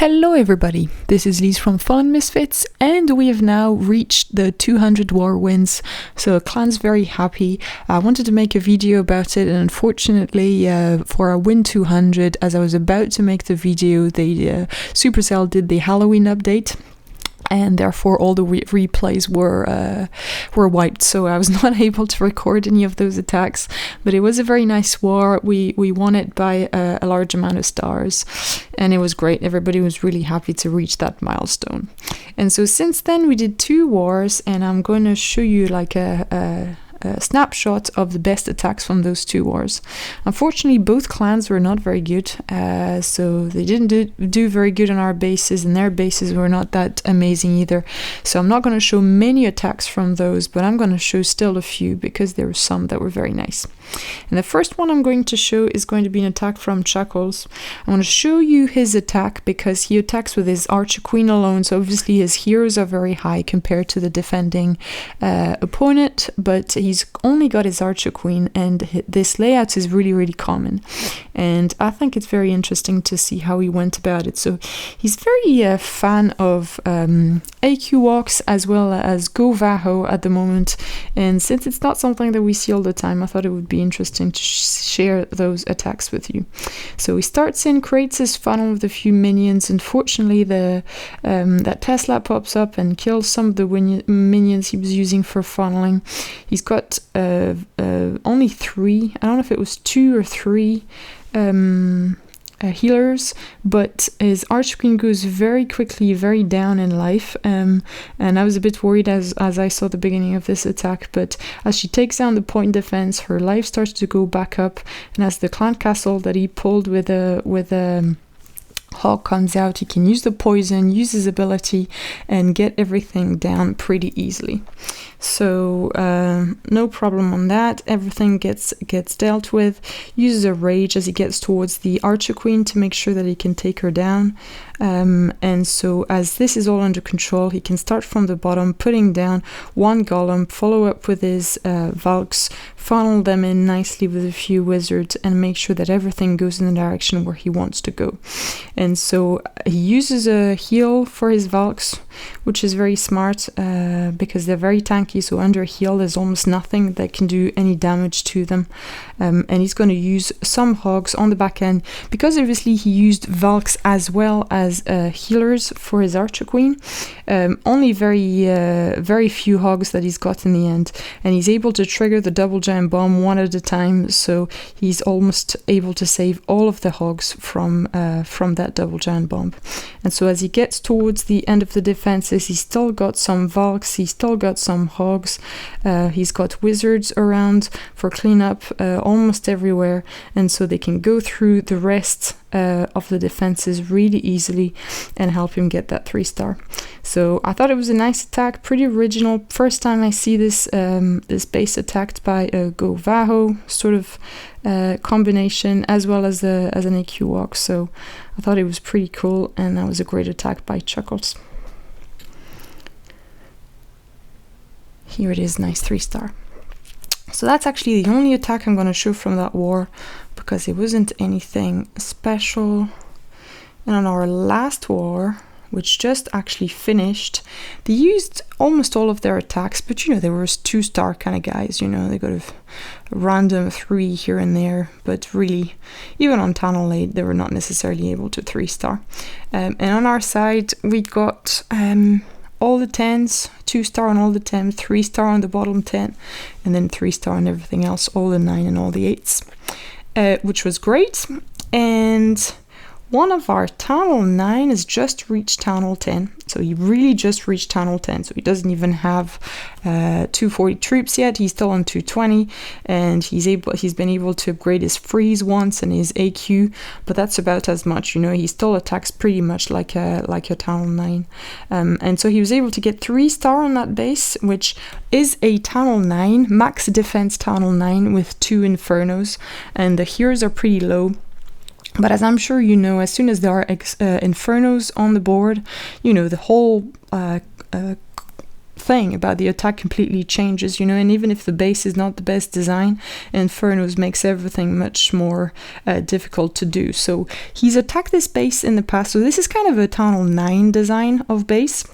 Hello everybody, this is Lise from Fallen Misfits, and we have now reached the 200 war wins, so clan's very happy. I wanted to make a video about it, and unfortunately for our win 200, as I was about to make the video, Supercell did the Halloween update, and therefore all the replays were wiped, so I was not able to record any of those attacks. But it was a very nice war. We won it by a large amount of stars, and it was great. Everybody was really happy to reach that milestone. And so since then we did 2 wars, and I'm going to show you like a snapshot of the best attacks from those 2 wars. Unfortunately, both clans were not very good, so they didn't do very good on our bases, and their bases were not that amazing either. So I'm not going to show many attacks from those, but I'm going to show still a few because there were some that were very nice. And the first one I'm going to show is going to be an attack from Chuckles. I want to show you his attack because he attacks with his Archer Queen alone, so obviously his heroes are very high compared to the defending opponent, but he's only got his Archer Queen, and this layout is really common, and I think it's very interesting to see how he went about it. So he's very fan of AQ walks as well as GoVaHo at the moment, and since it's not something that we see all the time, I thought it would be interesting to share those attacks with you. So he starts in, creates his funnel with a few minions. Unfortunately, that Tesla pops up and kills some of the minions he was using for funneling. He's got only 3, I don't know if it was 2 or 3 healers, but his Archer Queen goes very quickly, very down in life, and I was a bit worried as I saw the beginning of this attack, but as she takes down the point defense, her life starts to go back up, and as the clan castle that he pulled with a Hawk comes out, he can use the poison, use his ability, and get everything down pretty easily. So no problem on that. Everything gets dealt with. Uses a rage as he gets towards the Archer Queen to make sure that he can take her down. And so as this is all under control, he can start from the bottom, putting down 1 golem, follow up with his Valks, funnel them in nicely with a few wizards, and make sure that everything goes in the direction where he wants to go. And so he uses a heal for his Valks, which is very smart because they're very tanky, so under heal there's almost nothing that can do any damage to them. And he's going to use some hogs on the back end, because obviously he used Valks as well as healers for his Archer Queen. Only very few hogs that he's got in the end, and he's able to trigger the double giant bomb 1 at a time, so he's almost able to save all of the hogs from that double giant bomb. And so as he gets towards the end of the defenses, he's still got some Valks, he's still got some hogs, he's got wizards around for cleanup almost everywhere, and so they can go through the rest of the defenses really easily and help him get that 3-star. So I thought it was a nice attack, pretty original. First time I see this base attacked by a GoVaHo sort of combination, as well as an AQ walk. So I thought it was pretty cool, and that was a great attack by Chuckles. Here it is, nice 3-star. So that's actually the only attack I'm going to show from that war, because it wasn't anything special. And on our last war, which just actually finished, they used almost all of their attacks, but you know, they were 2-star kind of guys, you know, they got a random 3 here and there, but really, even on Tunnel 8, they were not necessarily able to 3-star. And on our side, we got all the 10s, 2-star on all the 10s, 3-star on the bottom 10, and then 3-star on everything else, all the 9 and all the 8s, which was great. And one of our Town Hall 9 has just reached Town Hall 10, so he really just reached Town Hall 10, so he doesn't even have 240 troops yet. He's still on 220, and he's been able to upgrade his freeze once and his AQ, but that's about as much, you know. He still attacks pretty much like a Town Hall 9, and so he was able to get 3-star on that base, which is a Town Hall 9 max defense Town Hall 9 with 2 Infernos, and the heroes are pretty low. But as I'm sure you know, as soon as there are Infernos on the board, you know, the whole thing about the attack completely changes, you know, and even if the base is not the best design, Infernos makes everything much more difficult to do. So he's attacked this base in the past, so this is kind of a Tunnel 9 design of base.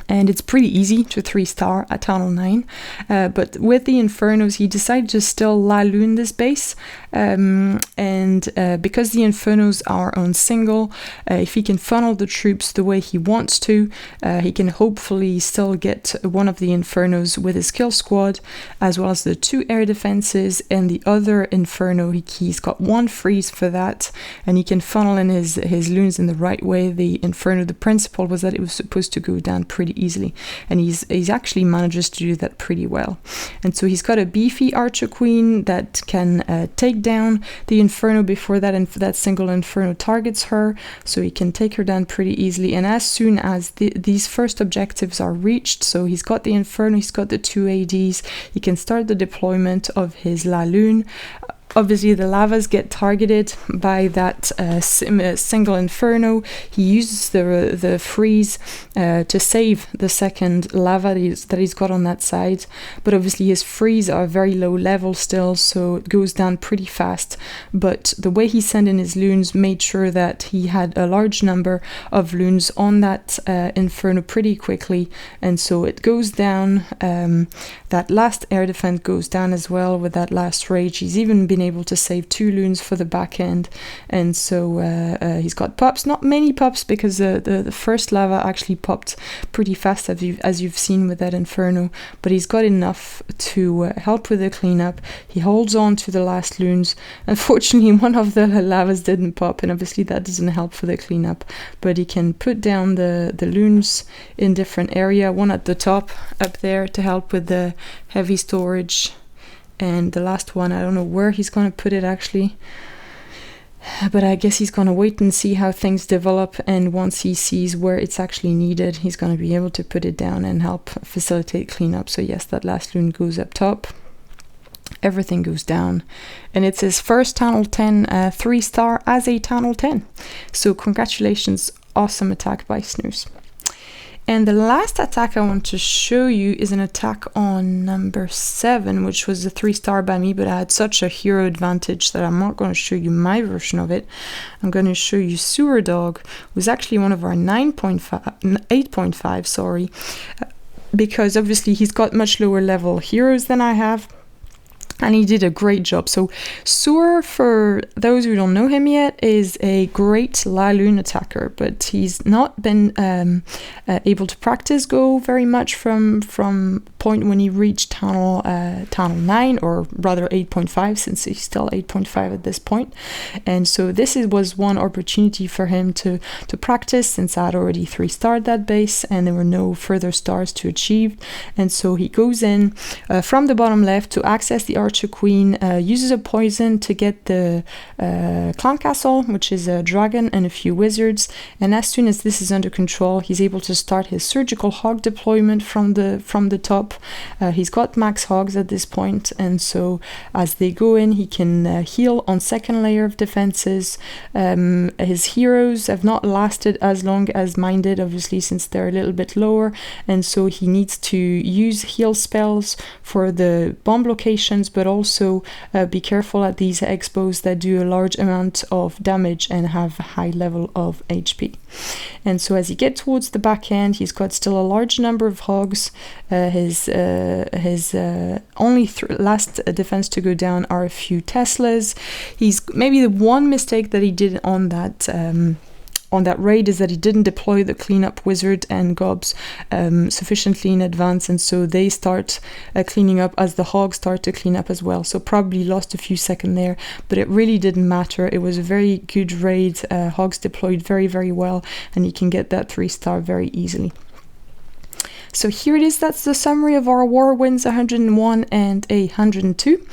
And it's pretty easy to 3-star at Tunnel 9. But with the Infernos, he decided to still LaLoon this base. Because the Infernos are on single, if he can funnel the troops the way he wants to, he can hopefully still get one of the Infernos with his kill squad, as well as the 2 air defenses, and the other Inferno, he's got 1 freeze for that, and he can funnel in his loons in the right way. The Inferno, the principle was that it was supposed to go down pretty easily, and he's actually manages to do that pretty well. And so he's got a beefy Archer Queen that can take down the Inferno before that single Inferno targets her, so he can take her down pretty easily. And as soon as these first objectives are reached, so he's got the Inferno, he's got the 2 ADs, he can start the deployment of his LaLoon. Obviously, the lavas get targeted by that single Inferno. He uses the freeze to save the second lava that he's got on that side. But obviously, his freeze are very low level still, so it goes down pretty fast. But the way he sent in his loons made sure that he had a large number of loons on that Inferno pretty quickly. And so it goes down. That last air defense goes down as well with that last rage. He's even been able to save 2 loons for the back end, and so he's got pops, not many pops, because the first lava actually popped pretty fast, as you've seen with that Inferno, but he's got enough to help with the cleanup. He holds on to the last loons. Unfortunately, one of the lavas didn't pop, and obviously that doesn't help for the cleanup, but he can put down the loons in different area, one at the top up there to help with the heavy storage. And the last one, I don't know where he's going to put it actually, but I guess he's going to wait and see how things develop, and once he sees where it's actually needed, he's going to be able to put it down and help facilitate cleanup. So yes, that last loon goes up top, everything goes down, and it's his first Tunnel 10 3-star as a Tunnel 10. So congratulations, awesome attack by Snooze. And the last attack I want to show you is an attack on number 7, which was a 3-star by me, but I had such a hero advantage that I'm not going to show you my version of it. I'm going to show you Surdog, who's actually one of our 8.5, sorry, because obviously he's got much lower level heroes than I have. And he did a great job. So Sur, for those who don't know him yet, is a great LaLoon attacker, but he's not been able to practice Go very much from point when he reached Tunnel 9, or rather 8.5, since he's still 8.5 at this point. And so this was one opportunity for him to practice, since I had already 3-starred that base and there were no further stars to achieve. And so he goes in from the bottom left to access the Archer Queen, uses a poison to get the Clown Castle, which is a dragon and a few wizards, and as soon as this is under control, he's able to start his surgical hog deployment from the top. He's got max hogs at this point, and so as they go in, he can heal on second layer of defenses. His heroes have not lasted as long as mine did, obviously, since they're a little bit lower, and so he needs to use heal spells for the bomb locations, but also be careful at these expos that do a large amount of damage and have a high level of HP. And so as he gets towards the back end, he's got still a large number of hogs. His only last defense to go down are a few Teslas. He's maybe the one mistake that he did on that raid is that he didn't deploy the cleanup wizard and gobs sufficiently in advance, and so they start cleaning up as the hogs start to clean up as well. So probably lost a few seconds there, but it really didn't matter. It was a very good raid. Hogs deployed very, very well, and you can get that 3-star very easily. So here it is. That's the summary of our war wins, 101 and 102.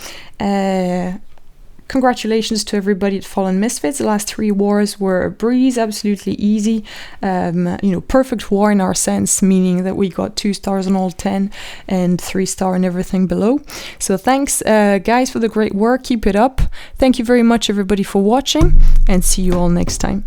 Congratulations to everybody at Fallen Misfits. The last 3 wars were a breeze, absolutely easy. Perfect war in our sense, meaning that we got 2 stars on all 10 and 3-star and everything below. So thanks, guys, for the great work. Keep it up. Thank you very much, everybody, for watching, and see you all next time.